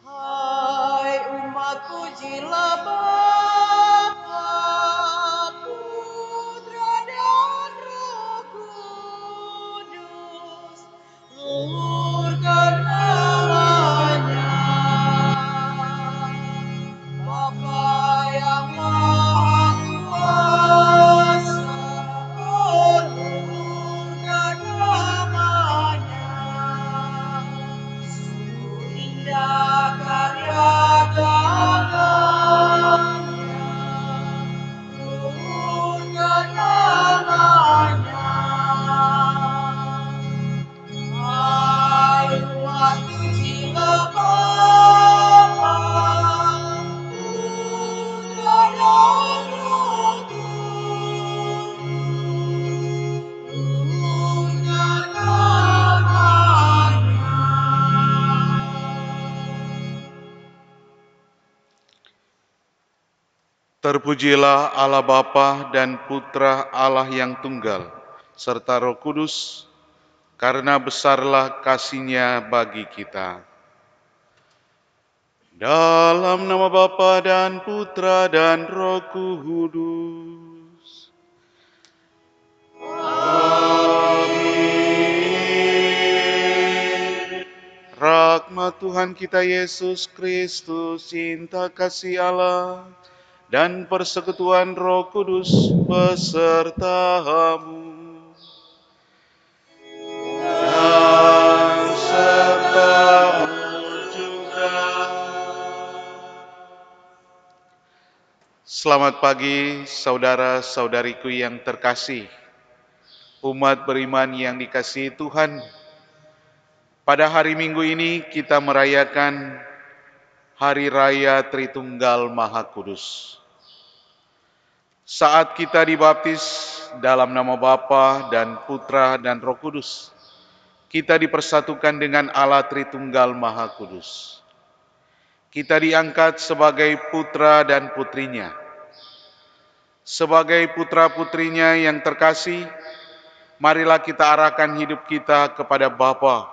Hai umat, pujilah Bapa, Putra dan Roh Kudus, luhurkan namanya. Bapa yang Maha Kuasa, luhurkan namanya. Indah karya tangannya, luhurkan namanya. Hai umat, pujilah Bapa, Putra dan Roh Kudus, luhurkan namanya. Terpujilah Allah Bapa dan Putra Allah yang tunggal, serta Roh Kudus, karena besarlah kasih-Nya bagi kita. Dalam nama Bapa dan Putra dan Roh Kudus. Amin. Rahmat Tuhan kita Yesus Kristus, cinta kasih Allah, dan persekutuan Roh Kudus besertamu. Dan sertamu juga. Selamat pagi saudara-saudariku yang terkasih, umat beriman yang dikasihi Tuhan. Pada hari Minggu ini kita merayakan Hari Raya Tritunggal Maha Kudus. Saat kita dibaptis dalam nama Bapa dan Putra dan Roh Kudus, kita dipersatukan dengan Allah Tritunggal Maha Kudus. Kita diangkat sebagai putra dan putrinya. Sebagai putra-putrinya yang terkasih, marilah kita arahkan hidup kita kepada Bapa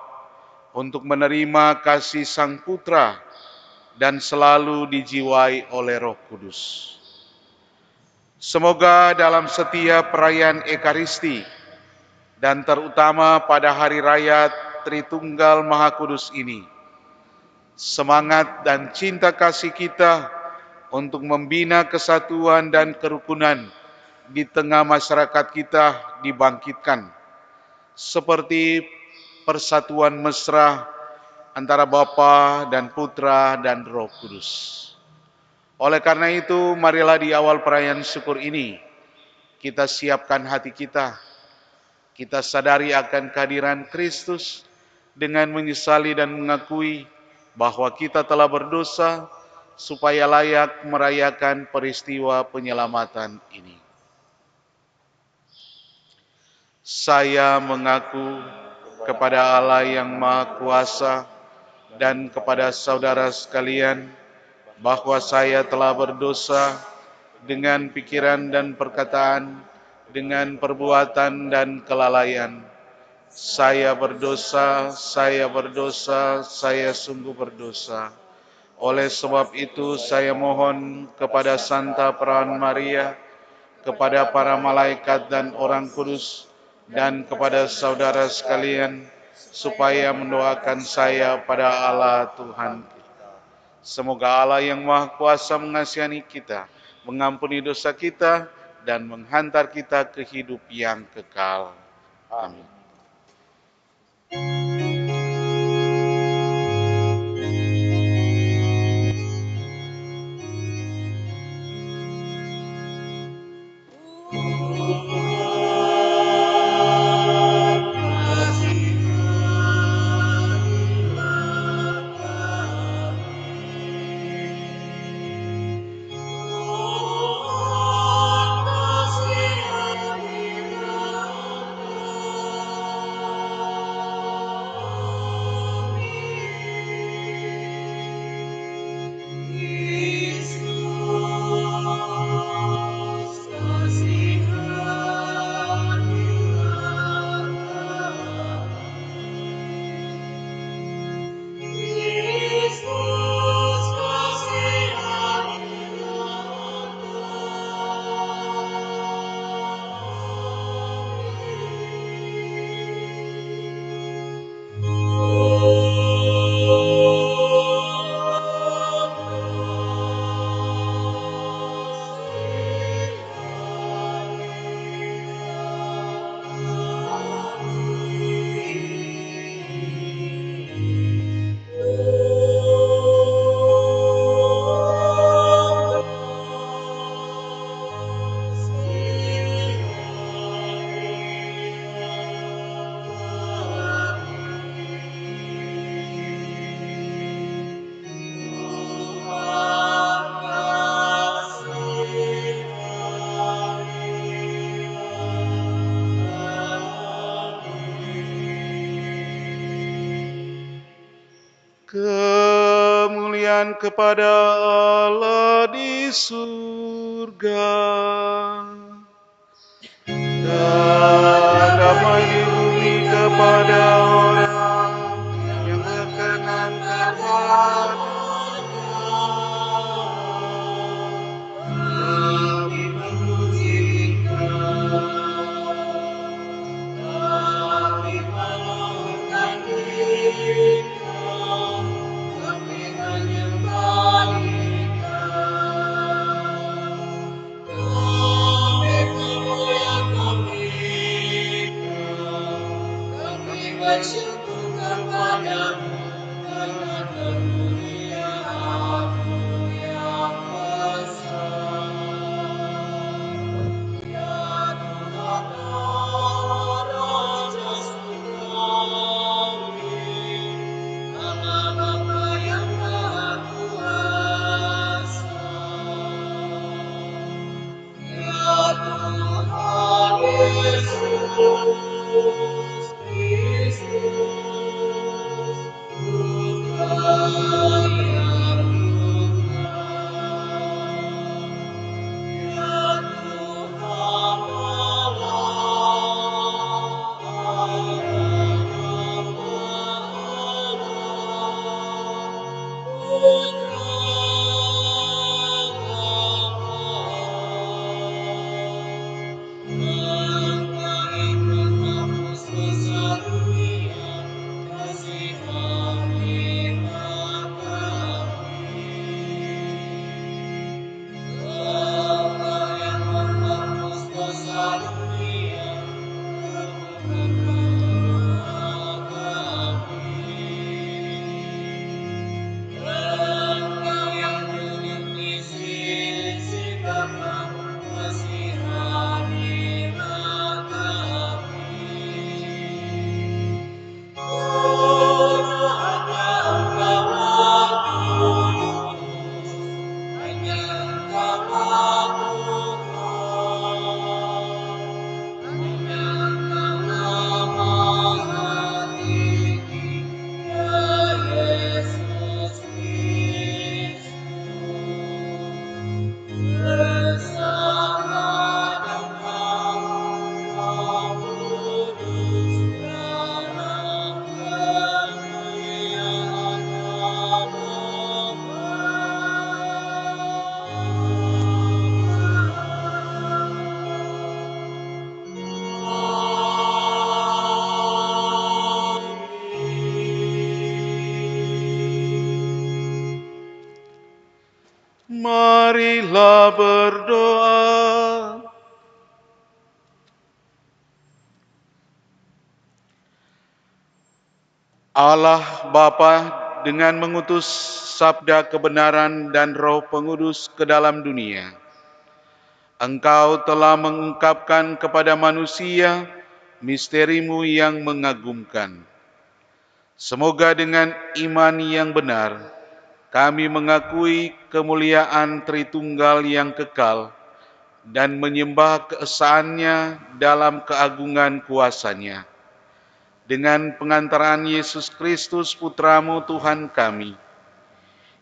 untuk menerima kasih Sang Putra dan selalu dijiwai oleh Roh Kudus. Semoga dalam setiap perayaan Ekaristi dan terutama pada Hari Raya Tritunggal Maha Kudus ini, semangat dan cinta kasih kita untuk membina kesatuan dan kerukunan di tengah masyarakat kita dibangkitkan, seperti persatuan mesra antara Bapa dan Putra dan Roh Kudus. Oleh karena itu, marilah di awal perayaan syukur ini, kita siapkan hati kita. Kita sadari akan kehadiran Kristus dengan menyesali dan mengakui bahwa kita telah berdosa supaya layak merayakan peristiwa penyelamatan ini. Saya mengaku kepada Allah yang Maha Kuasa dan kepada saudara sekalian bahwa saya telah berdosa dengan pikiran dan perkataan, dengan perbuatan dan kelalaian. Saya berdosa, saya sungguh berdosa. Oleh sebab itu saya mohon kepada Santa Perawan Maria, kepada para malaikat dan orang kudus, dan kepada saudara sekalian, supaya mendoakan saya pada Allah Tuhan kita. Semoga Allah yang Maha Kuasa mengasihani kita, mengampuni dosa kita, dan menghantar kita ke hidup yang kekal. Amin. Kemuliaan kepada Allah di surga dan damai di bumi kepada orang yang berkenan kepada kami memuji kami meluhurkan diri, kami menyembah kami memuliakan kami bersyukur kepadamu karena kemuliaan-Mu yang besar. Ya Tuhan Allah, Raja Surgawi, Allah Bapa yang Maha Kuasa. Ya Tuhan Yesus Kristus, Marilah berdoa. Allah Bapa dengan mengutus sabda kebenaran dan Roh Pengudus ke dalam dunia, Engkau telah mengungkapkan kepada manusia misteri-Mu yang mengagumkan. Semoga dengan iman yang benar, kami mengakui kemuliaan Tritunggal yang kekal dan menyembah keesaannya dalam keagungan kuasa-Nya. Dengan pengantaran Yesus Kristus Putra-Mu Tuhan kami,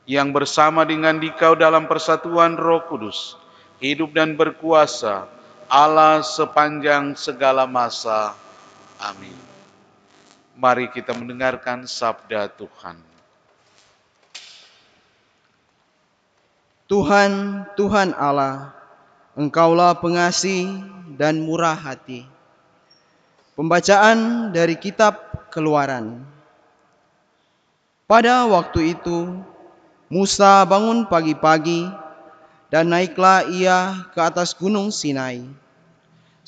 yang bersama dengan Dikau dalam persatuan Roh Kudus, hidup dan berkuasa, Allah sepanjang segala masa. Amin. Mari kita mendengarkan sabda Tuhan. Tuhan, Tuhan Allah, Engkaulah pengasih dan murah hati. Pembacaan dari kitab Keluaran. Pada waktu itu, Musa bangun pagi-pagi dan naiklah ia ke atas gunung Sinai,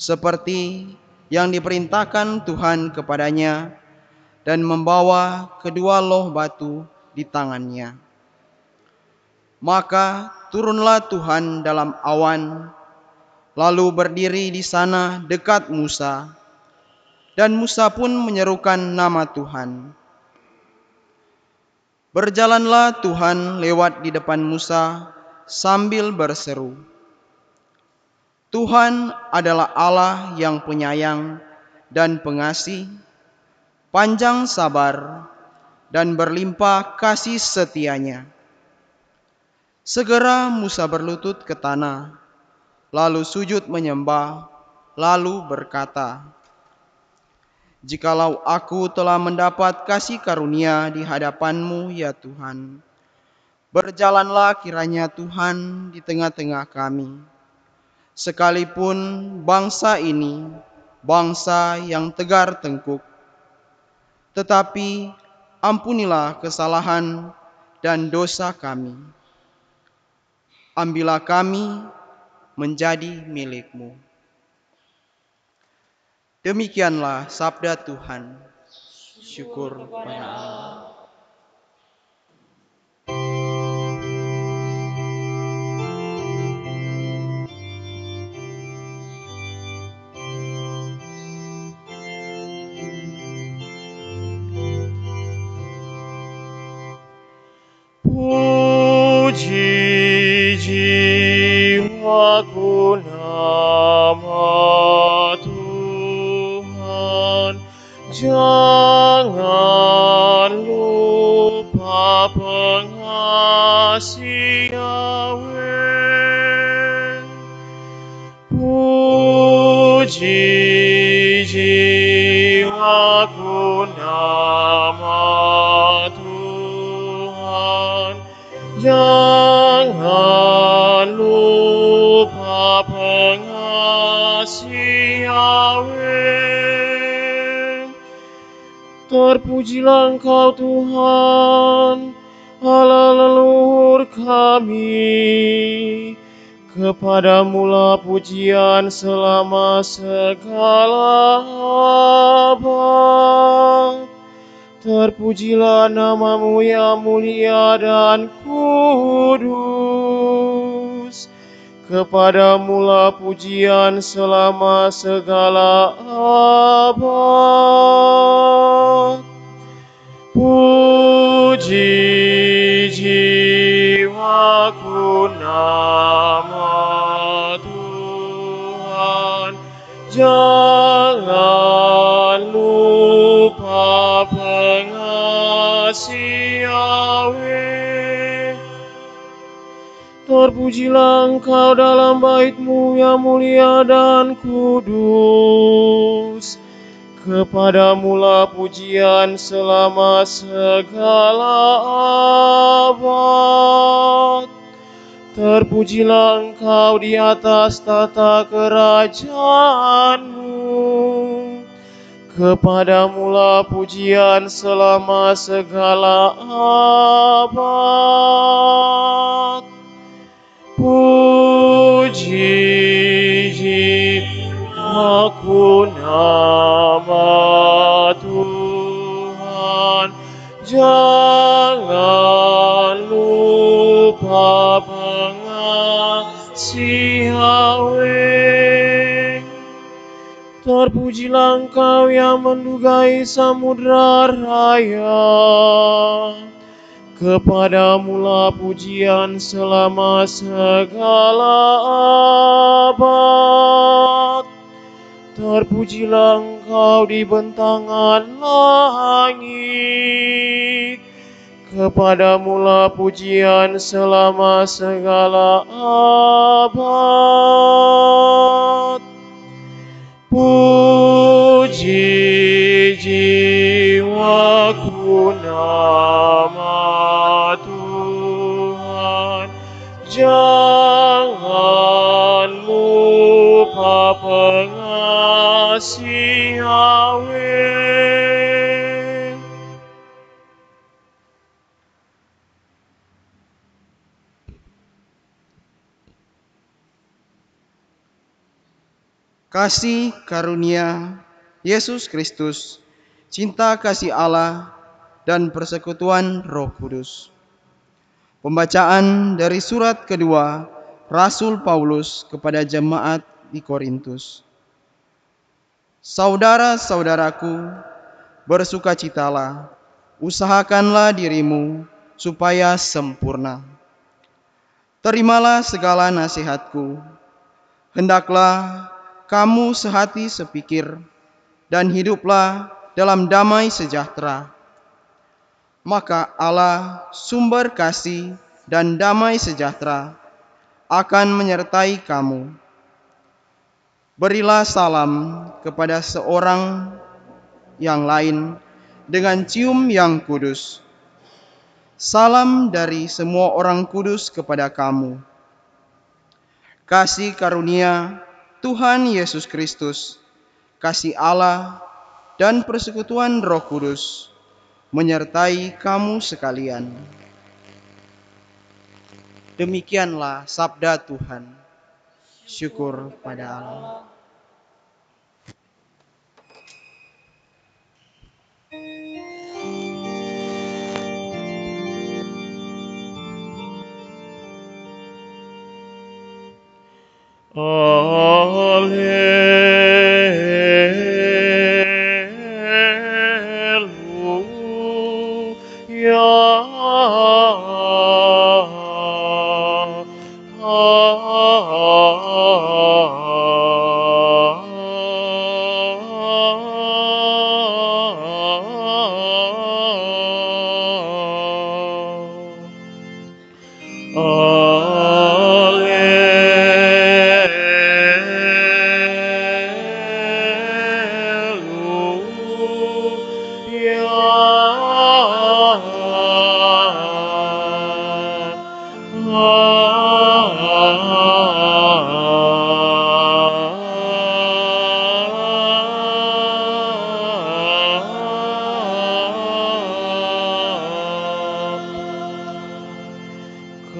seperti yang diperintahkan Tuhan kepadanya, dan membawa kedua loh batu di tangannya. Maka turunlah Tuhan dalam awan, lalu berdiri di sana dekat Musa, dan Musa pun menyerukan nama Tuhan. Berjalanlah Tuhan lewat di depan Musa sambil berseru, Tuhan adalah Allah yang penyayang dan pengasih, panjang sabar, dan berlimpah kasih setia-Nya. Segera Musa berlutut ke tanah, lalu sujud menyembah, lalu berkata, Jikalau aku telah mendapat kasih karunia di hadapan-Mu, ya Tuhan, berjalanlah kiranya Tuhan di tengah-tengah kami, sekalipun bangsa ini bangsa yang tegar tengkuk. Tetapi ampunilah kesalahan dan dosa kami. Ambillah kami menjadi milik-Mu. Demikianlah sabda Tuhan. Syukur kepada Allah. Puji jiwaku nama Tuhan, jangan lupa pengasih Yahweh. Puji jiwaku nama Tuhan, jangan lupa pengasih Yahweh. Terpujilah Engkau Tuhan, Allah leluhur kami. Kepadamu-lah pujian selama segala abad. Terpujilah nama-Mu yang mulia dan kudus. Kepadamu-lah pujian selama segala abad. Puji jiwaku nama Tuhan, jangan lupa pengasih Yahweh. Terpujilah Engkau dalam bait-Mu yang mulia dan kudus. Kepadamu-lah pujian selama segala abad. Terpujilah Engkau di atas tata kerajaan-Mu. Kepadamu-lah pujian selama segala abad. Puji aku nama Tuhan, jangan lupa pengasihan. Terpujilah Engkau yang mendugai samudra raya. Kepadamulah pujian selama segala abad. Terpujilah Engkau di bentangan langit. Kepadamulah pujian selama segala abad. Puji jiwaku nama Tuhan, jangan lupa pengasih Yahweh. Kasih karunia Yesus Kristus, cinta kasih Allah, dan persekutuan Roh Kudus. Pembacaan dari surat kedua Rasul Paulus kepada jemaat di Korintus. Saudara-saudaraku, bersukacitalah, usahakanlah dirimu supaya sempurna. Terimalah segala nasihatku. Hendaklah kamu sehati sepikir dan hiduplah dalam damai sejahtera. Maka Allah, sumber kasih dan damai sejahtera, akan menyertai kamu. Berilah salam kepada seorang yang lain dengan cium yang kudus. Salam dari semua orang kudus kepada kamu. Kasih karunia Tuhan Yesus Kristus, kasih Allah, dan persekutuan Roh Kudus menyertai kamu sekalian. Demikianlah sabda Tuhan. Syukur pada Allah.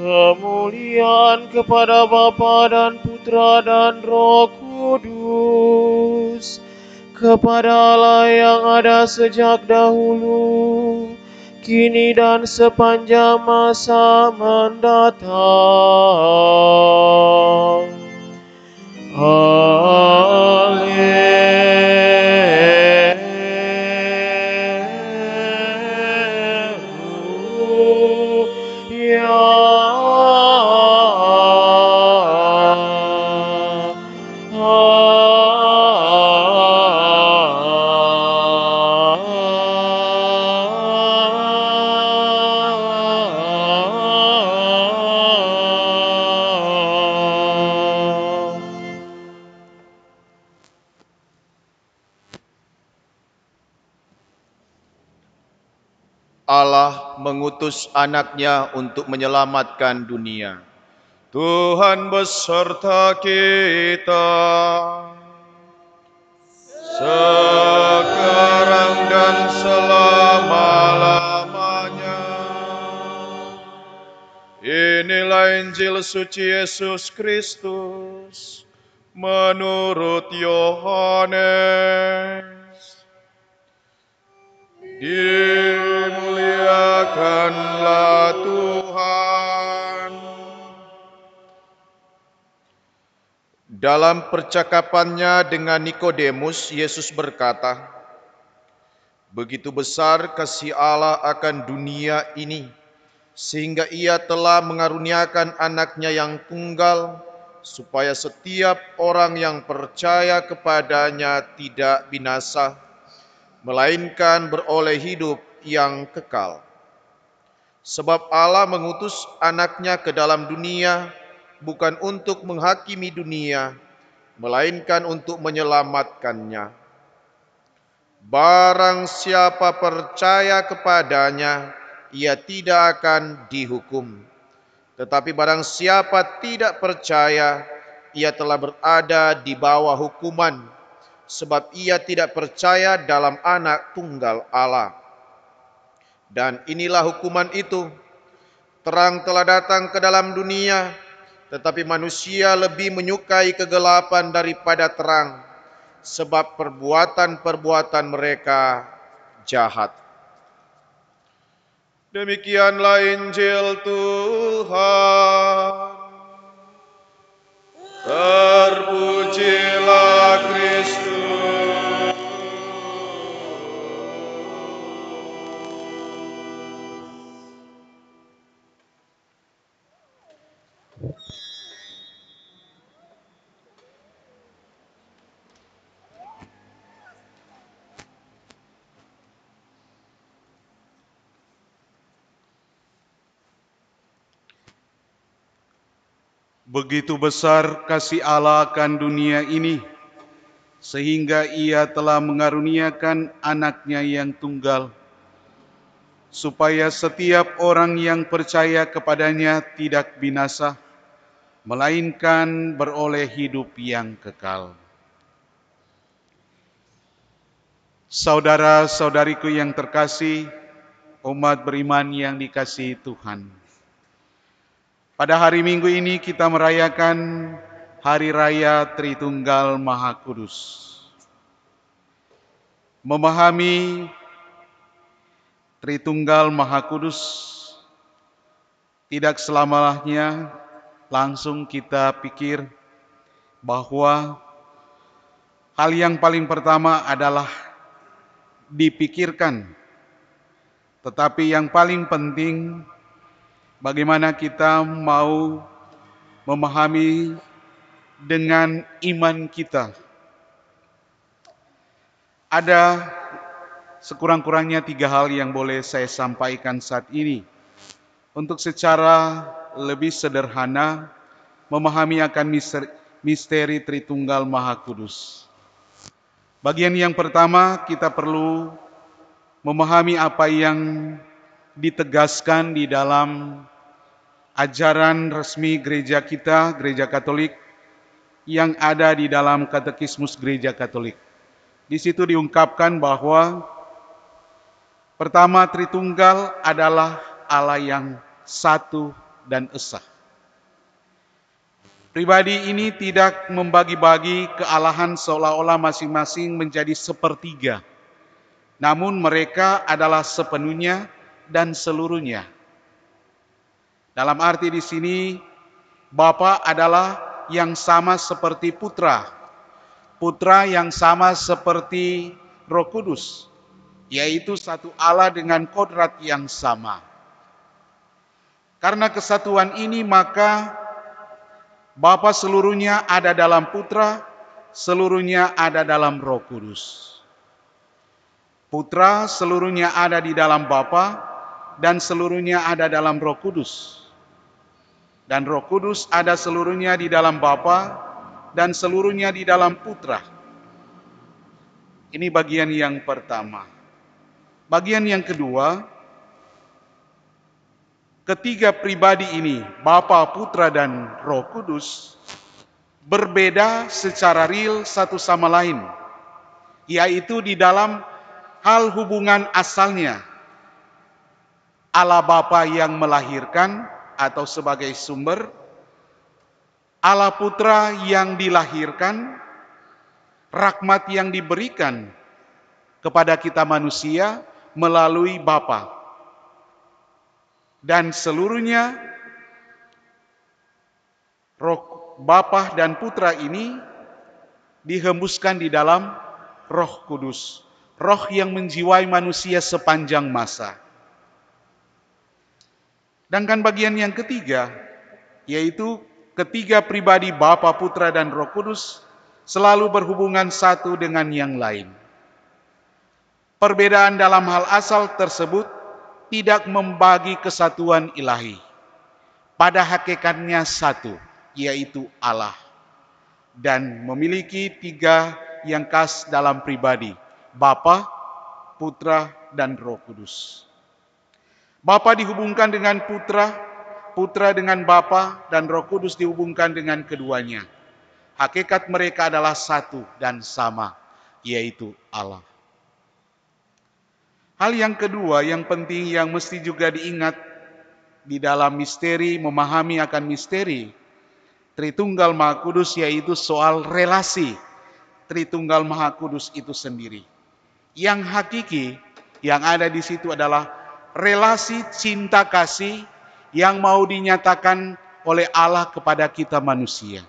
Kemuliaan kepada Bapa dan Putra dan Roh Kudus, kepada Allah yang ada sejak dahulu, kini dan sepanjang masa mendatang. Allah mengutus anaknya untuk menyelamatkan dunia. Tuhan beserta kita, sekarang dan selama-lamanya. Inilah Injil suci Yesus Kristus menurut Yohanes. Dimuliakanlah Tuhan. Dalam percakapannya dengan Nikodemus, Yesus berkata, "Begitu besar kasih Allah akan dunia ini, sehingga Ia telah mengaruniakan anaknya yang tunggal, supaya setiap orang yang percaya kepadanya tidak binasa, melainkan beroleh hidup yang kekal. Sebab Allah mengutus anaknya ke dalam dunia, bukan untuk menghakimi dunia, melainkan untuk menyelamatkannya. Barang siapa percaya kepadanya, ia tidak akan dihukum. Tetapi barang siapa tidak percaya, ia telah berada di bawah hukuman, sebab ia tidak percaya dalam Anak Tunggal Allah. Dan inilah hukuman itu, terang telah datang ke dalam dunia, tetapi manusia lebih menyukai kegelapan daripada terang, sebab perbuatan-perbuatan mereka jahat." Demikianlah Injil Tuhan. Terpujilah Kristus. Begitu besar kasih Allah akan dunia ini, sehingga Ia telah mengaruniakan anaknya yang tunggal, supaya setiap orang yang percaya kepadanya tidak binasa, melainkan beroleh hidup yang kekal. Saudara-saudariku yang terkasih, umat beriman yang dikasihi Tuhan. Pada hari Minggu ini kita merayakan Hari Raya Tritunggal Maha Kudus. Memahami Tritunggal Maha Kudus tidak selamanya langsung kita pikir bahwa hal yang paling pertama adalah dipikirkan, tetapi yang paling penting bagaimana kita mau memahami dengan iman kita. Ada sekurang-kurangnya 3 hal yang boleh saya sampaikan saat ini untuk secara lebih sederhana memahami akan misteri Tritunggal Maha Kudus. Bagian yang pertama, kita perlu memahami apa yang ditegaskan di dalam ajaran resmi gereja kita, Gereja Katolik, yang ada di dalam Katekismus Gereja Katolik. Di situ diungkapkan bahwa pertama, Tritunggal adalah Allah yang satu dan esa. Pribadi ini tidak membagi-bagi kealahan seolah-olah masing-masing menjadi sepertiga. Namun mereka adalah sepenuhnya dan seluruhnya. Dalam arti di sini, Bapa adalah yang sama seperti Putra, Putra yang sama seperti Roh Kudus, yaitu satu Allah dengan kodrat yang sama. Karena kesatuan ini, maka Bapa seluruhnya ada dalam Putra, seluruhnya ada dalam Roh Kudus. Putra seluruhnya ada di dalam Bapa, dan seluruhnya ada dalam Roh Kudus. Dan Roh Kudus ada seluruhnya di dalam Bapa, dan seluruhnya di dalam Putra. Ini bagian yang pertama. Bagian yang kedua, ketiga pribadi ini, Bapa, Putra, dan Roh Kudus, berbeda secara real satu sama lain, yaitu di dalam hal hubungan asalnya. Allah Bapa yang melahirkan atau sebagai sumber, Allah Putra yang dilahirkan, rahmat yang diberikan kepada kita manusia melalui Bapa. Dan seluruhnya roh Bapa dan Putra ini dihembuskan di dalam Roh Kudus, roh yang menjiwai manusia sepanjang masa. Sedangkan bagian yang ketiga, yaitu ketiga pribadi Bapa, Putra, dan Roh Kudus selalu berhubungan satu dengan yang lain. Perbedaan dalam hal asal tersebut tidak membagi kesatuan ilahi. Pada hakikatnya satu, yaitu Allah. Dan memiliki tiga yang khas dalam pribadi, Bapa, Putra, dan Roh Kudus. Bapa dihubungkan dengan Putra, Putra dengan Bapa, dan Roh Kudus dihubungkan dengan keduanya. Hakikat mereka adalah satu dan sama, yaitu Allah. Hal yang kedua yang penting yang mesti juga diingat di dalam misteri, memahami akan misteri Tritunggal Maha Kudus, yaitu soal relasi Tritunggal Maha Kudus itu sendiri. Yang hakiki yang ada di situ adalah relasi cinta kasih yang mau dinyatakan oleh Allah kepada kita manusia.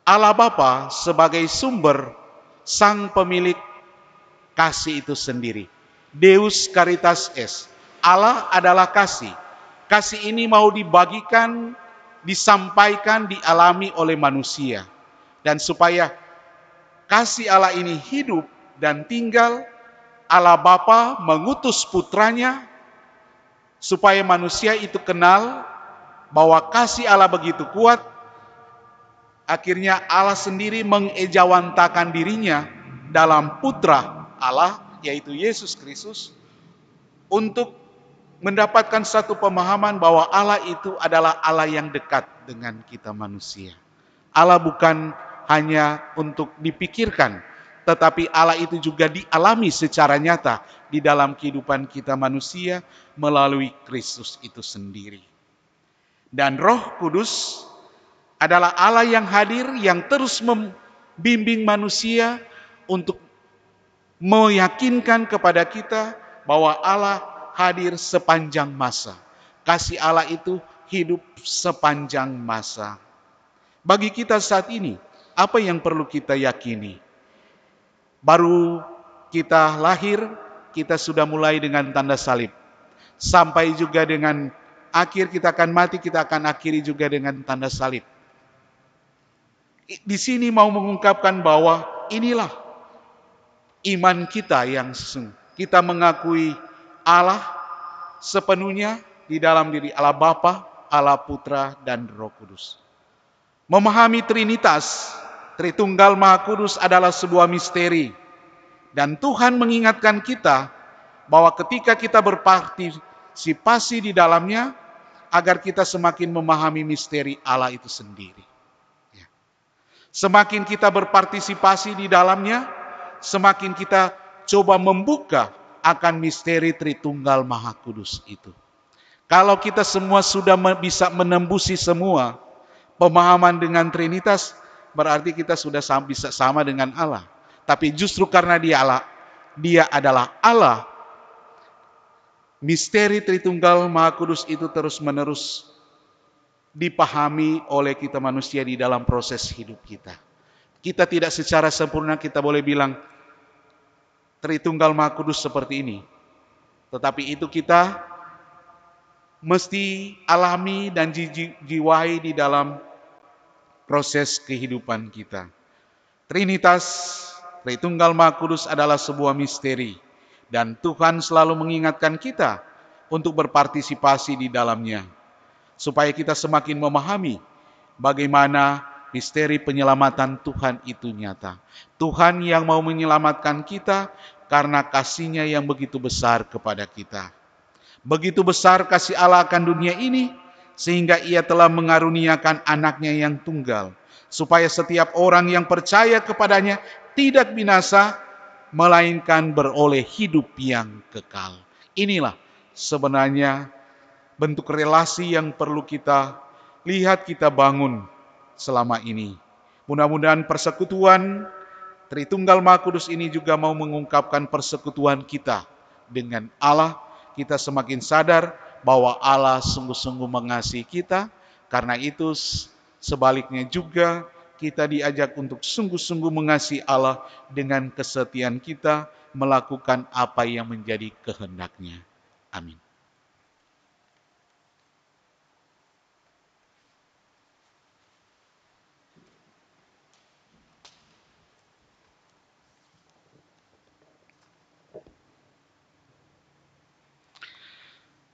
Allah Bapa sebagai sumber sang pemilik kasih itu sendiri. Deus Caritas Est. Allah adalah kasih. Kasih ini mau dibagikan, disampaikan, dialami oleh manusia. Dan supaya kasih Allah ini hidup dan tinggal, Allah Bapa mengutus putranya supaya manusia itu kenal bahwa kasih Allah begitu kuat. Akhirnya Allah sendiri mengejawantakan dirinya dalam putra Allah, yaitu Yesus Kristus, untuk mendapatkan satu pemahaman bahwa Allah itu adalah Allah yang dekat dengan kita manusia. Allah bukan hanya untuk dipikirkan, tetapi Allah itu juga dialami secara nyata di dalam kehidupan kita manusia melalui Kristus itu sendiri. Dan Roh Kudus adalah Allah yang hadir, yang terus membimbing manusia untuk meyakinkan kepada kita bahwa Allah hadir sepanjang masa. Kasih Allah itu hidup sepanjang masa. Bagi kita saat ini, apa yang perlu kita yakini? Baru kita lahir, kita sudah mulai dengan tanda salib. Sampai juga dengan akhir kita akan mati, kita akan akhiri juga dengan tanda salib. Di sini mau mengungkapkan bahwa inilah iman kita yang sesungguhnya. Kita mengakui Allah sepenuhnya di dalam diri Allah Bapa, Allah Putra, dan Roh Kudus. Memahami Trinitas, Tritunggal Maha Kudus adalah sebuah misteri. Dan Tuhan mengingatkan kita bahwa ketika kita berpartisipasi di dalamnya, agar kita semakin memahami misteri Allah itu sendiri. Semakin kita berpartisipasi di dalamnya, semakin kita coba membuka akan misteri Tritunggal Maha Kudus itu. Kalau kita semua sudah bisa menembusi semua pemahaman dengan Trinitas, berarti kita sudah bisa sama dengan Allah. Tapi justru karena Dia adalah Allah, misteri Tritunggal Maha Kudus itu terus-menerus dipahami oleh kita manusia di dalam proses hidup kita. Kita tidak secara sempurna kita boleh bilang Tritunggal Maha Kudus seperti ini. Tetapi itu kita mesti alami dan jiwai di dalam proses kehidupan kita. Trinitas, Tritunggal Maha Kudus adalah sebuah misteri. Dan Tuhan selalu mengingatkan kita untuk berpartisipasi di dalamnya. Supaya kita semakin memahami bagaimana misteri penyelamatan Tuhan itu nyata. Tuhan yang mau menyelamatkan kita karena kasih-Nya yang begitu besar kepada kita. Begitu besar kasih Allah akan dunia ini, sehingga Ia telah mengaruniakan anaknya yang tunggal. Supaya setiap orang yang percaya kepadanya tidak binasa, melainkan beroleh hidup yang kekal. Inilah sebenarnya bentuk relasi yang perlu kita lihat, kita bangun selama ini. Mudah-mudahan persekutuan Tritunggal Maha Kudus ini juga mau mengungkapkan persekutuan kita dengan Allah. Kita semakin sadar bahwa Allah sungguh-sungguh mengasihi kita. Karena itu sebaliknya juga kita diajak untuk sungguh-sungguh mengasihi Allah dengan kesetiaan kita melakukan apa yang menjadi kehendak-Nya. Amin.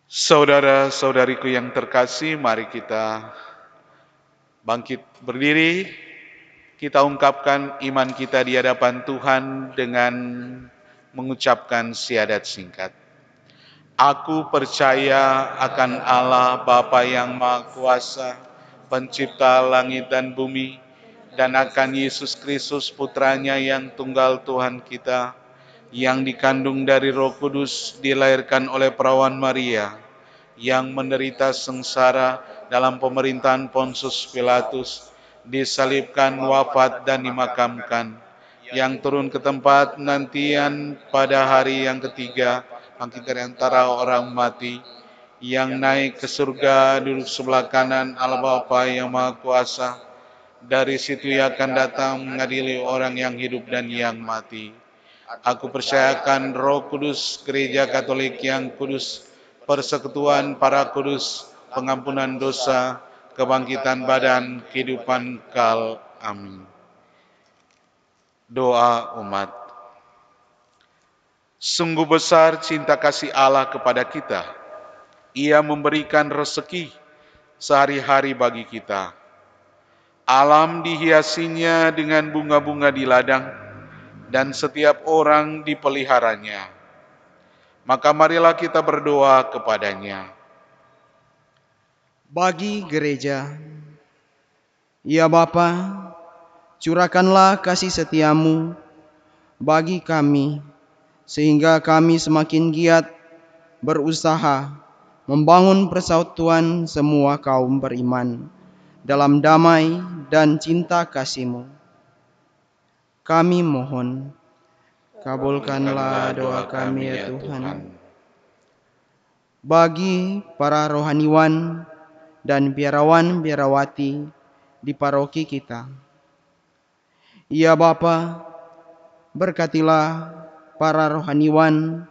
Saudara-saudariku yang terkasih, mari kita bangkit berdiri. Kita ungkapkan iman kita di hadapan Tuhan dengan mengucapkan syahadat singkat. Aku percaya akan Allah Bapa yang Maha Kuasa, pencipta langit dan bumi, dan akan Yesus Kristus Putranya yang tunggal Tuhan kita, yang dikandung dari Roh Kudus, dilahirkan oleh perawan Maria, yang menderita sengsara dalam pemerintahan Pontius Pilatus, disalibkan, wafat, dan dimakamkan, yang turun ke tempat nantian pada hari yang ketiga, bangkit dari antara orang mati, yang naik ke surga, duduk sebelah kanan Allah Bapa yang Maha Kuasa, dari situ ia akan datang mengadili orang yang hidup dan yang mati. Aku percayakan Roh Kudus, Gereja Katolik yang kudus, persekutuan para kudus, pengampunan dosa, kebangkitan badan, kehidupan kekal. Amin. Doa umat. Sungguh besar cinta kasih Allah kepada kita. Ia memberikan rezeki sehari-hari bagi kita. Alam dihiasinya dengan bunga-bunga di ladang, dan setiap orang dipeliharanya. Maka marilah kita berdoa kepadanya. Bagi gereja, ya Bapa, curahkanlah kasih setiamu bagi kami, sehingga kami semakin giat berusaha membangun persatuan semua kaum beriman dalam damai dan cinta kasih-Mu. Kami mohon, kabulkanlah doa kami ya Tuhan. Bagi para rohaniwan dan biarawan-biarawati di paroki kita, ya Bapa, berkatilah para rohaniwan,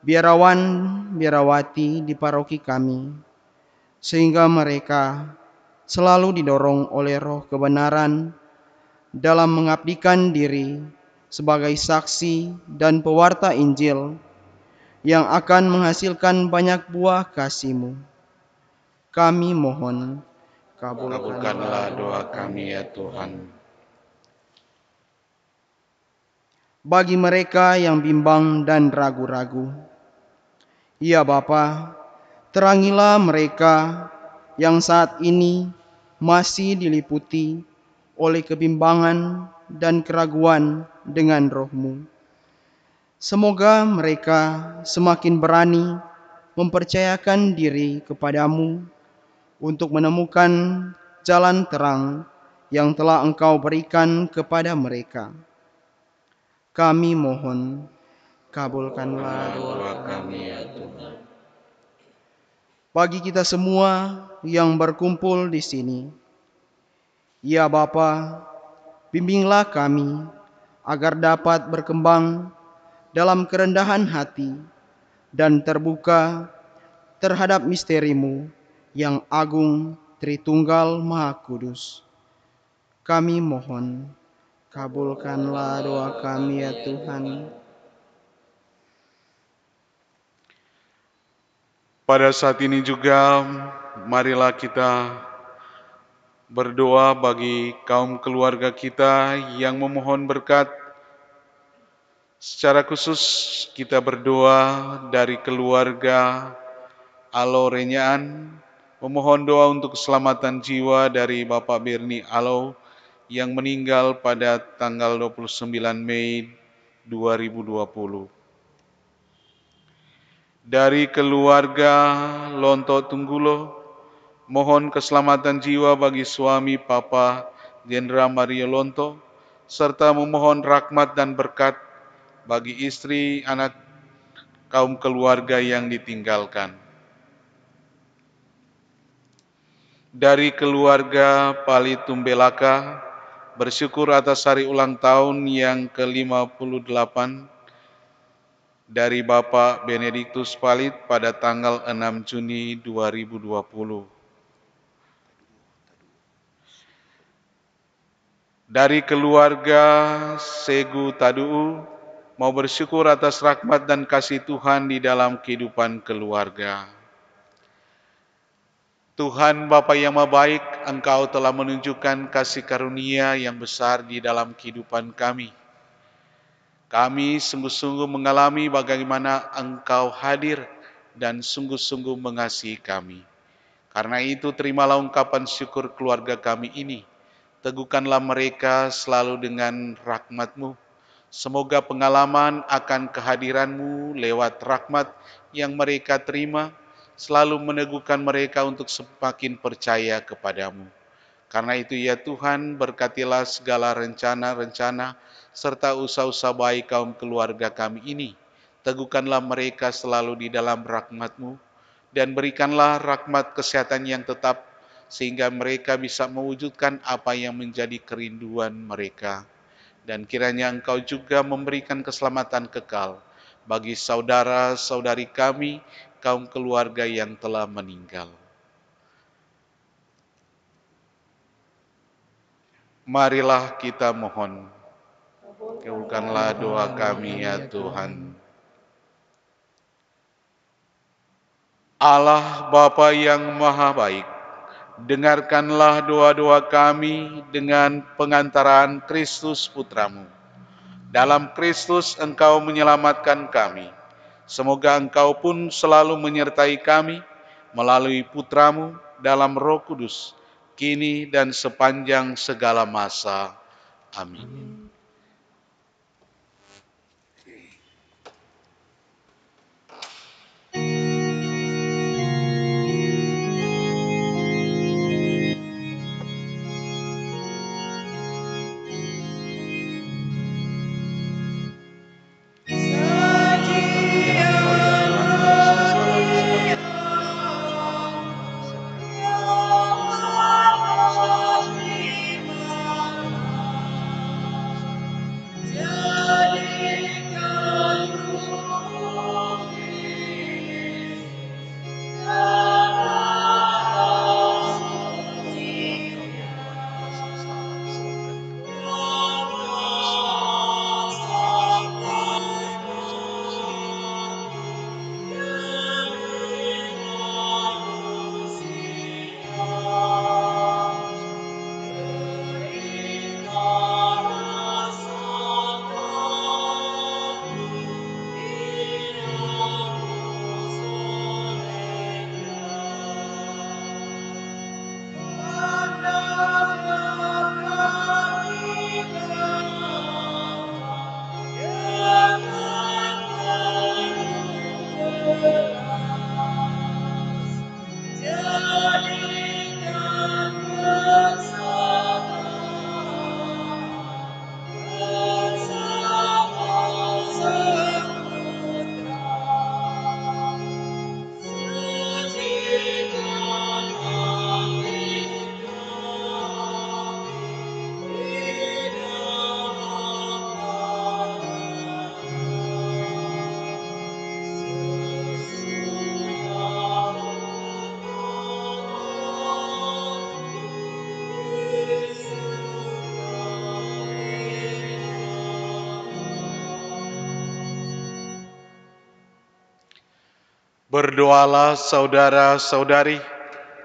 biarawan-biarawati di paroki kami, sehingga mereka selalu didorong oleh roh kebenaran dalam mengabdikan diri sebagai saksi dan pewarta Injil yang akan menghasilkan banyak buah kasih-Mu. Kami mohon, Kabulkanlah doa kami ya Tuhan. Bagi mereka yang bimbang dan ragu-ragu, ya Bapa, terangilah mereka yang saat ini masih diliputi oleh kebimbangan dan keraguan dengan Roh-Mu. Semoga mereka semakin berani mempercayakan diri kepadamu untuk menemukan jalan terang yang telah Engkau berikan kepada mereka. Kami mohon, kabulkanlah doa kami ya Tuhan. Bagi kita semua yang berkumpul di sini, ya Bapa, bimbinglah kami agar dapat berkembang dalam kerendahan hati dan terbuka terhadap misteri-Mu yang agung, Tritunggal Maha Kudus. Kami mohon, kabulkanlah doa kami ya Tuhan. Pada saat ini juga, marilah kita berdoa bagi kaum keluarga kita yang memohon berkat. Secara khusus kita berdoa dari keluarga Alo Renyaan, memohon doa untuk keselamatan jiwa dari Bapak Birni Alo yang meninggal pada tanggal 29 Mei 2020. Dari keluarga Lonto Tunggulo, Mohon keselamatan jiwa bagi suami Papa Jenderal Mario Lonto, serta memohon rahmat dan berkat bagi istri, anak, kaum keluarga yang ditinggalkan. Dari keluarga Pali Tumbelaka, bersyukur atas hari ulang tahun yang ke-58 dari Bapak Benediktus Palit pada tanggal 6 Juni 2020. Dari keluarga Segu Taduu, mau bersyukur atas rahmat dan kasih Tuhan di dalam kehidupan keluarga. Tuhan Bapa yang Maha Baik, Engkau telah menunjukkan kasih karunia yang besar di dalam kehidupan kami. Kami sungguh-sungguh mengalami bagaimana Engkau hadir dan sungguh-sungguh mengasihi kami. Karena itu terimalah ungkapan syukur keluarga kami ini. Teguhkanlah mereka selalu dengan rahmat-Mu. Semoga pengalaman akan kehadiran-Mu lewat rahmat yang mereka terima selalu meneguhkan mereka untuk semakin percaya kepadamu. Karena itu ya Tuhan, berkatilah segala rencana-rencana serta usaha-usaha baik kaum keluarga kami ini. Teguhkanlah mereka selalu di dalam rahmat-Mu dan berikanlah rahmat kesehatan yang tetap sehingga mereka bisa mewujudkan apa yang menjadi kerinduan mereka. Dan kiranya Engkau juga memberikan keselamatan kekal bagi saudara-saudari kami, kaum keluarga yang telah meninggal. Marilah kita mohon. Kabulkanlah doa kami ya Tuhan. Allah Bapa yang Maha Baik, dengarkanlah doa-doa kami dengan pengantaran Kristus Putramu. Dalam Kristus Engkau menyelamatkan kami. Semoga Engkau pun selalu menyertai kami melalui Putramu dalam Roh Kudus, kini dan sepanjang segala masa. Amin. Berdoalah saudara-saudari,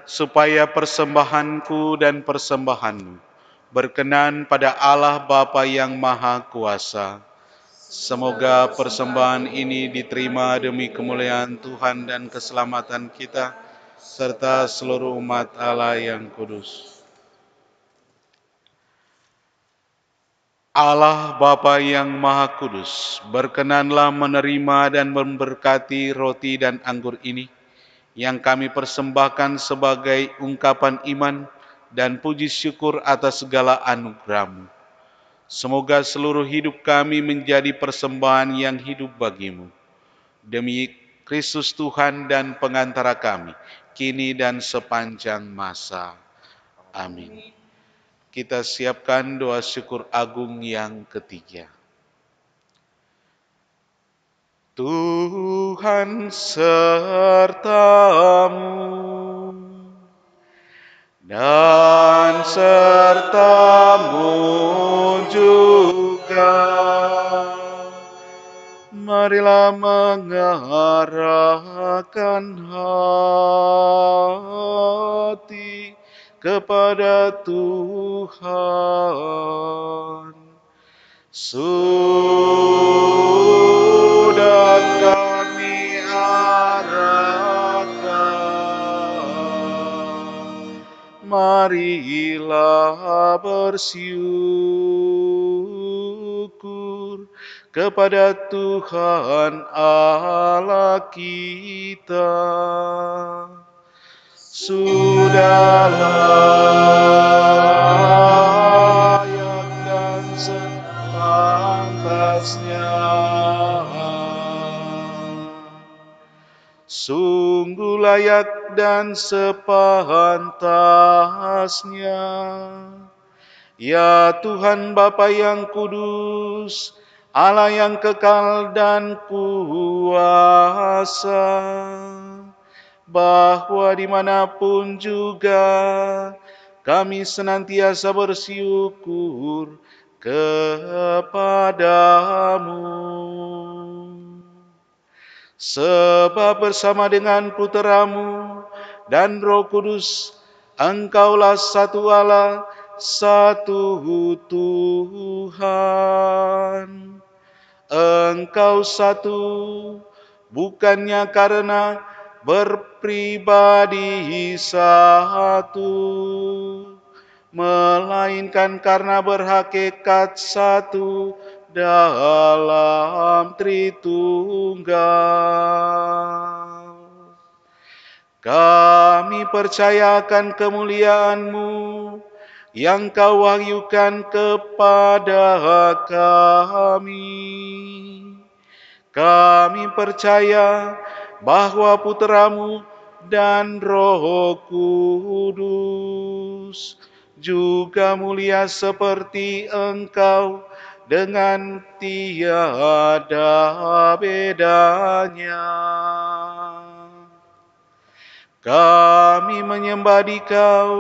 supaya persembahanku dan persembahanmu berkenan pada Allah Bapa yang Maha Kuasa. Semoga persembahan ini diterima demi kemuliaan Tuhan dan keselamatan kita, serta seluruh umat Allah yang kudus. Allah Bapa yang Maha Kudus, berkenanlah menerima dan memberkati roti dan anggur ini, yang kami persembahkan sebagai ungkapan iman dan puji syukur atas segala anugerah-Mu. Semoga seluruh hidup kami menjadi persembahan yang hidup bagi-Mu. Demi Kristus Tuhan dan pengantara kami, kini dan sepanjang masa. Amin. Kita siapkan doa syukur agung yang ketiga. Tuhan sertamu dan sertamu juga. Marilah mengarahkan hati kepada Tuhan. Sudah kami arahkan, marilah bersyukur kepada Tuhan Allah kita. Sudah layak dan sepantasnya, sungguh layak dan sepantasnya, ya Tuhan Bapa yang kudus, Allah yang kekal dan kuasa, bahwa dimanapun juga kami senantiasa bersyukur kepadamu. Sebab bersama dengan Putra-Mu dan Roh Kudus, Engkaulah satu Allah, satu Tuhan. Engkau satu, bukannya karena berpribadi satu, melainkan karena berhakikat satu dalam Tritunggal. Kami percayakan kemuliaan-Mu yang Kau wahyukan kepada kami. Kami percaya bahwa Putra-Mu dan Roh Kudus juga mulia seperti Engkau dengan tiada bedanya. Kami menyembah Dikau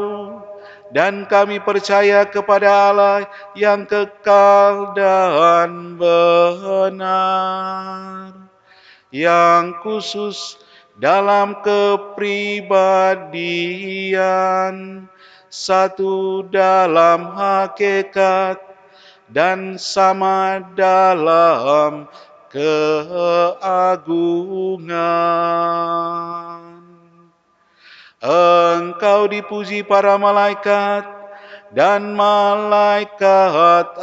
dan kami percaya kepada Allah yang kekal dan benar, yang khusus dalam kepribadian, satu dalam hakikat dan sama dalam keagungan. Engkau dipuji para malaikat dan malaikat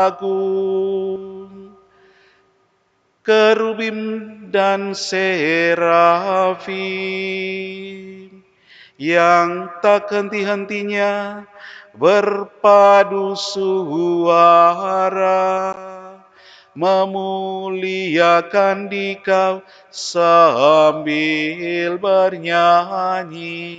agung, kerubim dan serafim, yang tak henti-hentinya berpadu suara memuliakan Dikau sambil bernyanyi.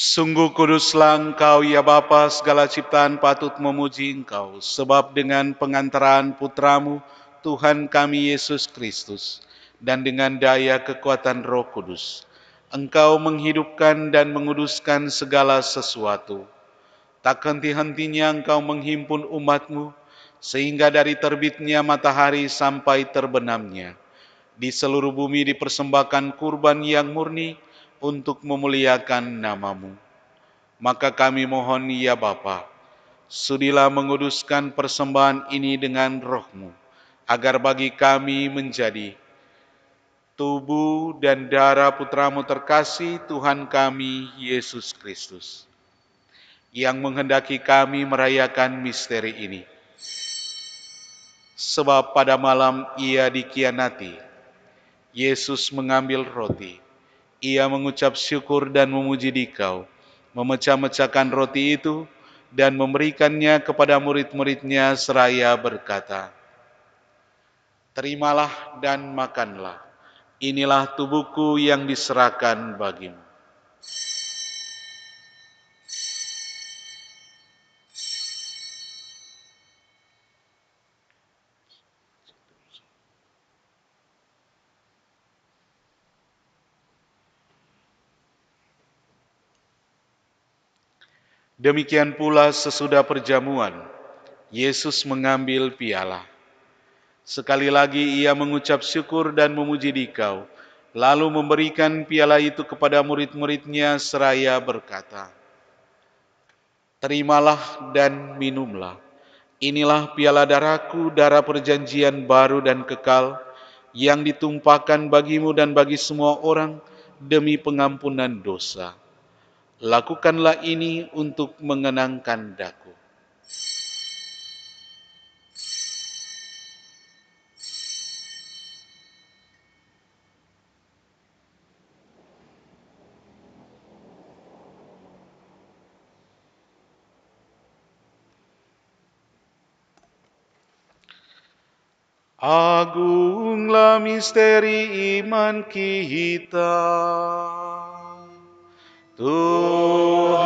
Sungguh kuduslah Engkau ya Bapa, segala ciptaan patut memuji Engkau, sebab dengan pengantaran Putramu, Tuhan kami Yesus Kristus, dan dengan daya kekuatan Roh Kudus, Engkau menghidupkan dan menguduskan segala sesuatu. Tak henti-hentinya Engkau menghimpun umat-Mu, sehingga dari terbitnya matahari sampai terbenamnya, di seluruh bumi dipersembahkan kurban yang murni untuk memuliakan nama-Mu. Maka kami mohon ya Bapa, sudilah menguduskan persembahan ini dengan Roh-Mu, agar bagi kami menjadi tubuh dan darah Putra-Mu terkasih, Tuhan kami Yesus Kristus, yang menghendaki kami merayakan misteri ini. Sebab pada malam Ia dikhianati, Yesus mengambil roti. Ia mengucap syukur dan memuji Dikau, memecah-mecahkan roti itu dan memberikannya kepada murid-muridnya seraya berkata, "Terimalah dan makanlah, inilah tubuhku yang diserahkan bagimu." Demikian pula sesudah perjamuan, Yesus mengambil piala. Sekali lagi Ia mengucap syukur dan memuji Dikau, lalu memberikan piala itu kepada murid-muridnya seraya berkata, "Terimalah dan minumlah. Inilah piala darahku, darah perjanjian baru dan kekal, yang ditumpahkan bagimu dan bagi semua orang demi pengampunan dosa. Lakukanlah ini untuk mengenangkan Daku." Agunglah misteri iman kita. Tuhan,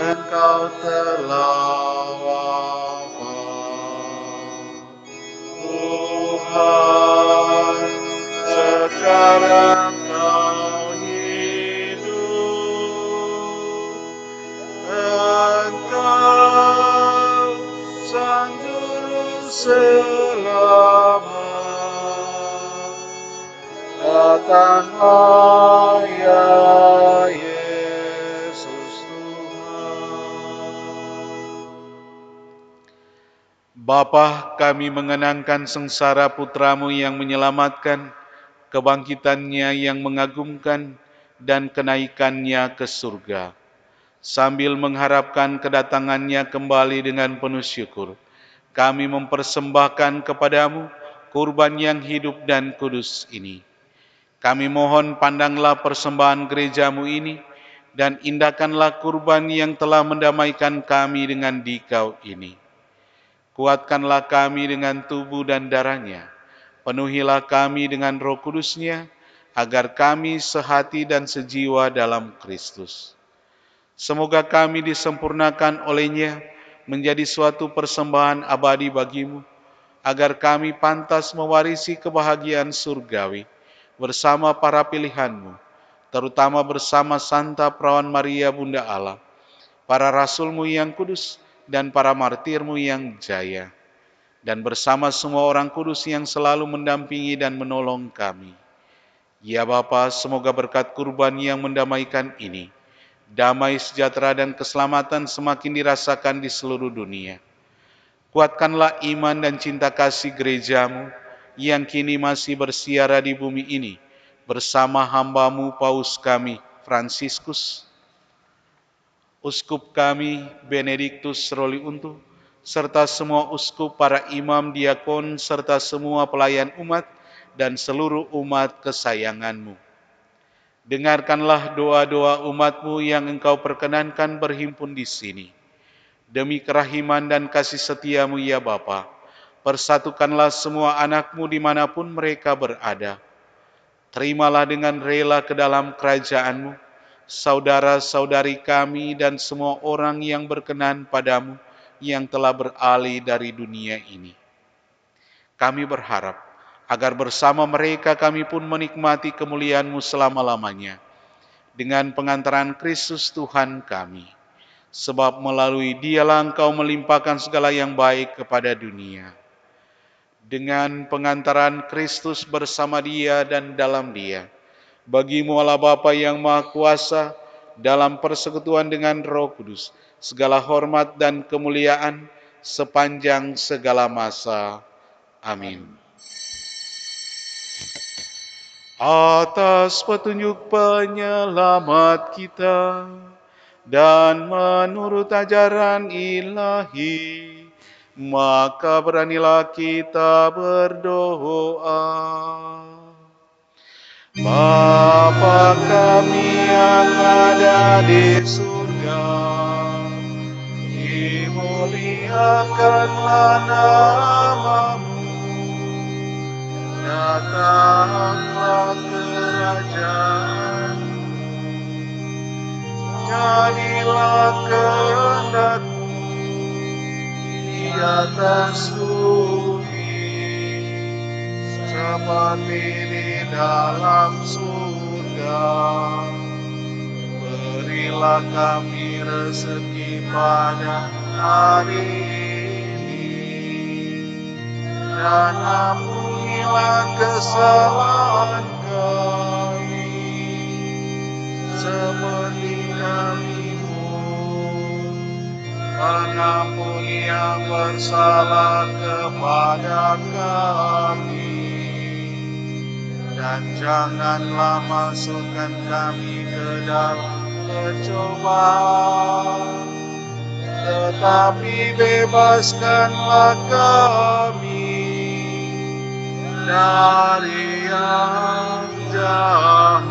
Engkau telah wafat. Tuhan, sekarang Kau hidup. Engkau Sang Juru Selamat. Datanglah ya Yesus Tuhan. Bapa, kami mengenangkan sengsara Putra-Mu yang menyelamatkan, kebangkitannya yang mengagumkan, dan kenaikannya ke surga. Sambil mengharapkan kedatangannya kembali dengan penuh syukur, kami mempersembahkan kepadamu kurban yang hidup dan kudus ini. Kami mohon pandanglah persembahan gerejamu ini, dan indahkanlah kurban yang telah mendamaikan kami dengan Dikau ini. Kuatkanlah kami dengan tubuh dan darahnya, penuhilah kami dengan Roh Kudusnya, agar kami sehati dan sejiwa dalam Kristus. Semoga kami disempurnakan olehnya menjadi suatu persembahan abadi bagimu, agar kami pantas mewarisi kebahagiaan surgawi bersama para pilihanmu, terutama bersama Santa Perawan Maria Bunda Allah, para rasulmu yang kudus, dan para martirmu yang jaya, dan bersama semua orang kudus yang selalu mendampingi dan menolong kami. Ya Bapa, semoga berkat kurban yang mendamaikan ini, damai, sejahtera, dan keselamatan semakin dirasakan di seluruh dunia. Kuatkanlah iman dan cinta kasih gerejamu yang kini masih bersiara di bumi ini, bersama hamba-Mu Paus kami, Fransiskus, Uskup kami, Benediktus Roliuntu, serta semua uskup, para imam, diakon, serta semua pelayan umat, dan seluruh umat kesayangan-Mu. Dengarkanlah doa-doa umat-Mu yang Engkau perkenankan berhimpun di sini. Demi kerahiman dan kasih setia-Mu ya Bapa, persatukanlah semua anak-Mu dimanapun mereka berada. Terimalah dengan rela ke dalam kerajaan-Mu saudara-saudari kami dan semua orang yang berkenan padamu yang telah beralih dari dunia ini. Kami berharap agar bersama mereka kami pun menikmati kemuliaan-Mu selama-lamanya dengan pengantaran Kristus Tuhan kami. Sebab melalui Dialah Engkau melimpahkan segala yang baik kepada dunia. Dengan pengantaran Kristus bersama Dia dan dalam Dia, bagi-Mu Allah Bapa yang Maha Kuasa, dalam persekutuan dengan Roh Kudus, segala hormat dan kemuliaan sepanjang segala masa. Amin. Atas petunjuk penyelamat kita dan menurut ajaran ilahi, maka beranilah kita berdoa. Bapa kami yang ada di surga, dimuliakanlah nama-Mu, datanglah kerajaan-Mu, jadilah kehendak-Mu di atas bumi seperti di dalam surga. Berilah kami rezeki pada hari ini, dan ampunilah kesalahan kami seperti kami pun mengampuni yang bersalah kepada kami. Dan janganlah masukkan kami ke dalam percobaan, tetapi bebaskanlah kami dari yang jahat.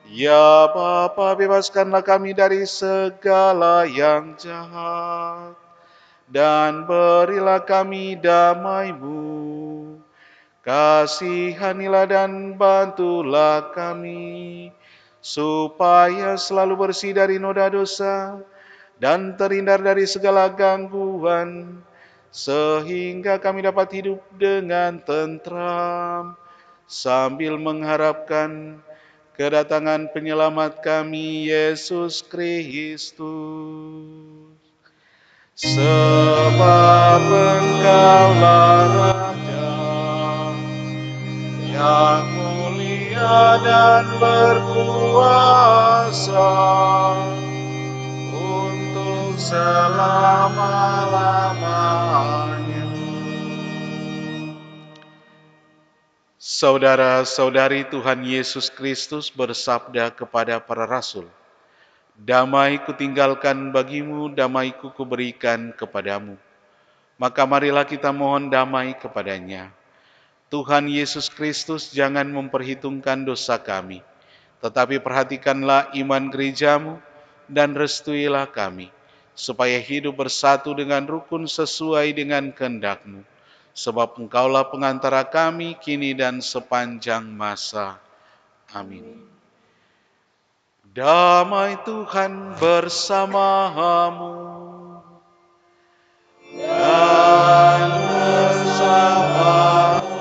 Ya Bapa, bebaskanlah kami dari segala yang jahat, dan berilah kami damai-Mu. Kasihanilah dan bantulah kami, supaya selalu bersih dari noda dosa dan terhindar dari segala gangguan, sehingga kami dapat hidup dengan tentram, sambil mengharapkan kedatangan penyelamat kami, Yesus Kristus. Sebab Engkaulah Raja yang mulia dan berkuasa untuk selama-lamanya. Saudara-saudari Tuhan Yesus Kristus bersabda kepada para rasul, "Damai kutinggalkan bagimu, damai kuberikan kepadamu." Maka marilah kita mohon damai kepadanya. Tuhan Yesus Kristus, jangan memperhitungkan dosa kami, tetapi perhatikanlah iman gereja-Mu dan restuilah kami, supaya hidup bersatu dengan rukun sesuai dengan kehendak-Mu. Sebab Engkaulah pengantara kami kini dan sepanjang masa. Amin. Damai Tuhan bersamamu dan bersamamu.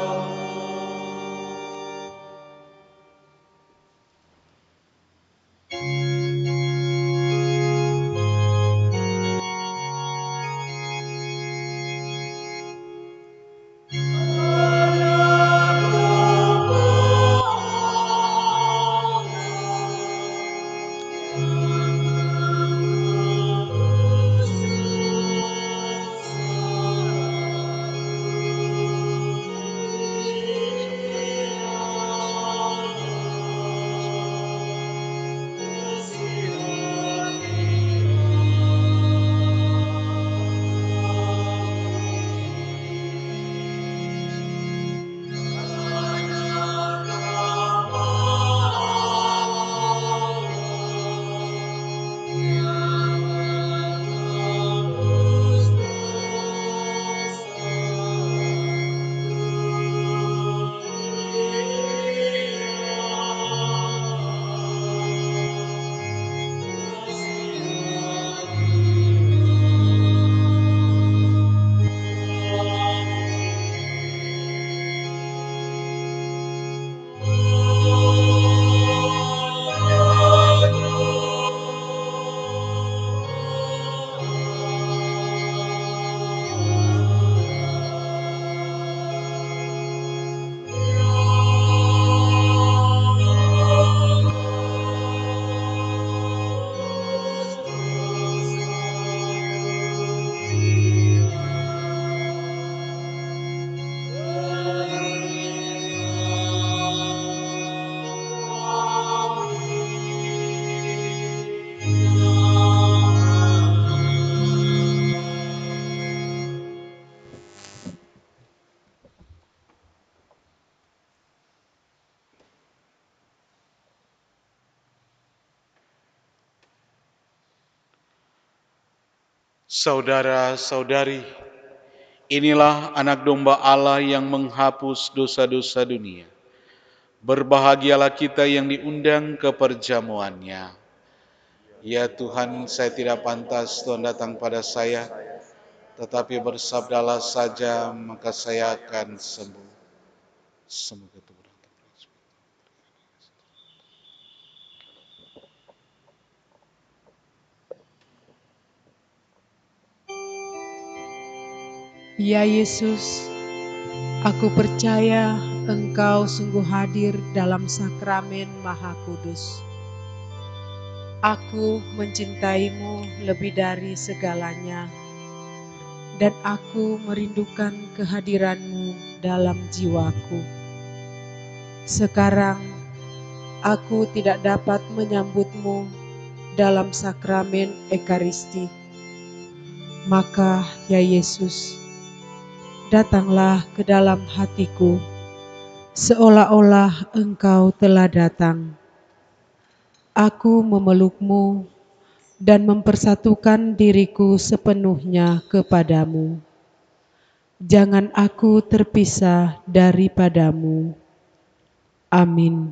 Saudara-saudari, inilah anak domba Allah yang menghapus dosa-dosa dunia. Berbahagialah kita yang diundang ke perjamuannya. Ya Tuhan, saya tidak pantas Tuhan datang pada saya, tetapi bersabdalah saja, maka saya akan sembuh. Semoga Tuhan. Ya Yesus, aku percaya Engkau sungguh hadir dalam sakramen Maha Kudus. Aku mencintaimu lebih dari segalanya, dan aku merindukan kehadiranmu dalam jiwaku. Sekarang, aku tidak dapat menyambutmu dalam sakramen Ekaristi. Maka, ya Yesus, datanglah ke dalam hatiku, seolah-olah Engkau telah datang. Aku memelukmu dan mempersatukan diriku sepenuhnya kepadamu. Jangan aku terpisah daripadamu. Amin.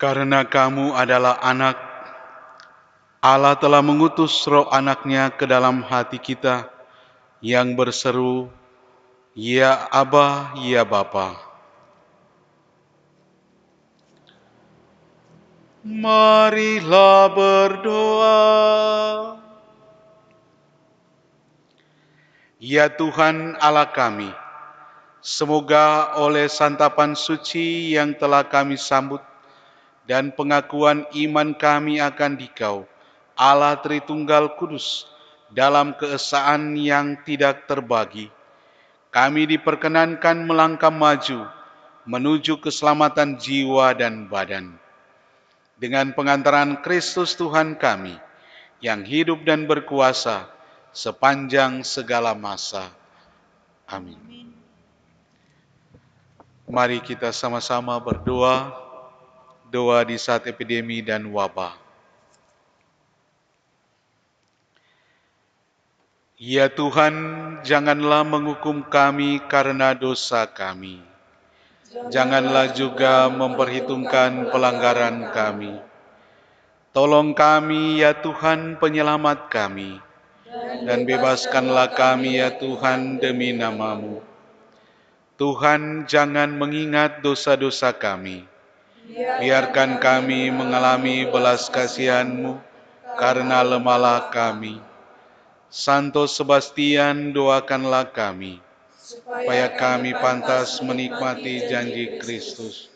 Karena kamu adalah anak, Allah telah mengutus roh anaknya ke dalam hati kita yang berseru, Ya Aba, Ya Bapa. Marilah berdoa. Ya Tuhan Allah kami, semoga oleh santapan suci yang telah kami sambut dan pengakuan iman kami akan Dikau, Allah Tritunggal Kudus, dalam keesaan yang tidak terbagi, kami diperkenankan melangkah maju menuju keselamatan jiwa dan badan. Dengan pengantaran Kristus Tuhan kami, yang hidup dan berkuasa sepanjang segala masa. Amin. Mari kita sama-sama berdoa, doa di saat epidemi dan wabah. Ya Tuhan, janganlah menghukum kami karena dosa kami. Janganlah juga memperhitungkan pelanggaran kami. Tolong kami ya Tuhan penyelamat kami, dan bebaskanlah kami ya Tuhan demi nama-Mu. Tuhan, jangan mengingat dosa-dosa kami. Biarkan kami mengalami belas kasihan-Mu, karena lemahlah kami. Santo Sebastian, doakanlah kami, supaya kami pantas menikmati janji Kristus.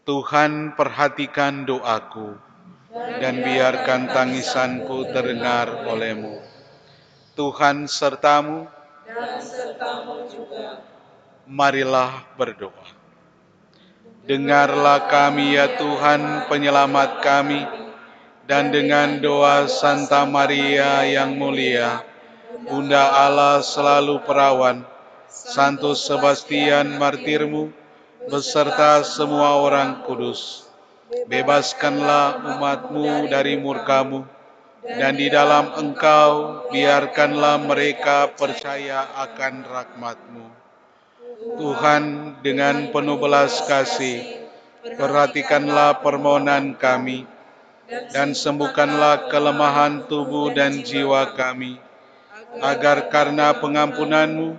Tuhan, perhatikan doaku, dan biarkan tangisanku terdengar oleh-Mu. Tuhan sertamu, Dan sertamu juga. Marilah berdoa. Dengarlah kami ya Tuhan penyelamat kami, dan dengan doa Santa Maria yang mulia, Bunda Allah selalu perawan, Santo Sebastian martirmu, beserta semua orang kudus, bebaskanlah umat-Mu dari murka-Mu, dan di dalam Engkau biarkanlah mereka percaya akan rahmat-Mu. Tuhan, dengan penuh belas kasih, perhatikanlah permohonan kami, dan sembuhkanlah kelemahan tubuh dan jiwa kami, agar karena pengampunan-Mu,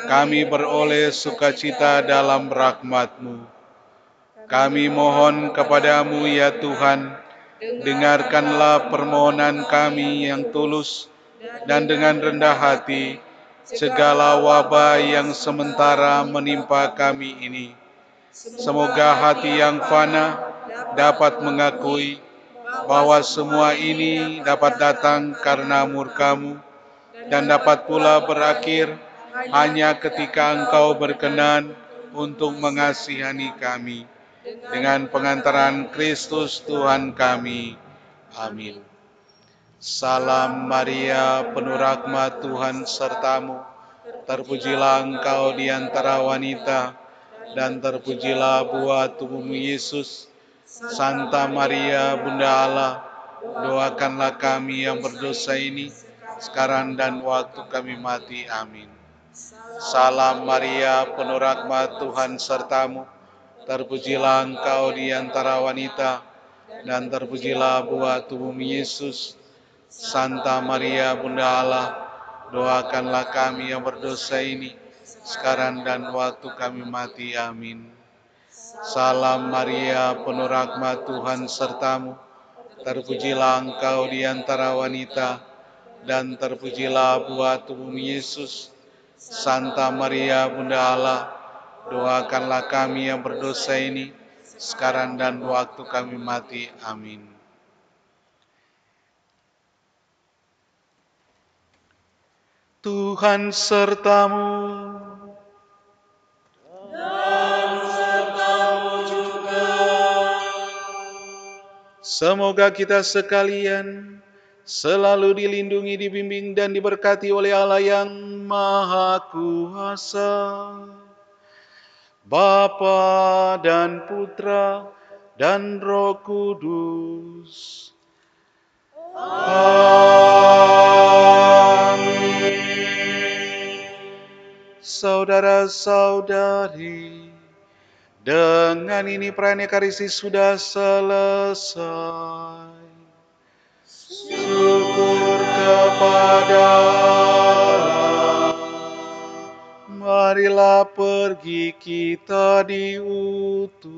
kami beroleh sukacita dalam rahmat-Mu. Kami mohon kepadamu ya Tuhan, dengarkanlah permohonan kami yang tulus dan dengan rendah hati segala wabah yang sementara menimpa kami ini. Semoga hati yang fana dapat mengakui bahwa semua ini dapat datang karena murka-Mu dan dapat pula berakhir hanya ketika Engkau berkenan untuk mengasihani kami. Dengan pengantaran Kristus Tuhan kami. Amin. Salam Maria, penuh rahmat Tuhan sertamu. Terpujilah engkau di antara wanita, dan terpujilah buah tubuhmu Yesus. Santa Maria, Bunda Allah, doakanlah kami yang berdosa ini, sekarang dan waktu kami mati. Amin. Salam Maria, penuh rahmat Tuhan sertamu. Terpujilah engkau di antara wanita, dan terpujilah buah tubuhmu Yesus. Santa Maria, Bunda Allah, doakanlah kami yang berdosa ini, sekarang dan waktu kami mati. Amin. Salam Maria, penuh rahmat Tuhan sertamu. Terpujilah engkau di antara wanita, dan terpujilah buah tubuhmu Yesus. Santa Maria, Bunda Allah, doakanlah kami yang berdosa ini, sekarang dan waktu kami mati. Amin. Tuhan sertamu. Dan sertamu juga. Semoga kita sekalian selalu dilindungi, dibimbing, dan diberkati oleh Allah yang Maha Kuasa, Bapa dan Putra dan Roh Kudus. Amin. Saudara-saudari, dengan ini perayaan Ekaristi sudah selesai. Syukur kepada Allah. Marilah pergi kita diutus.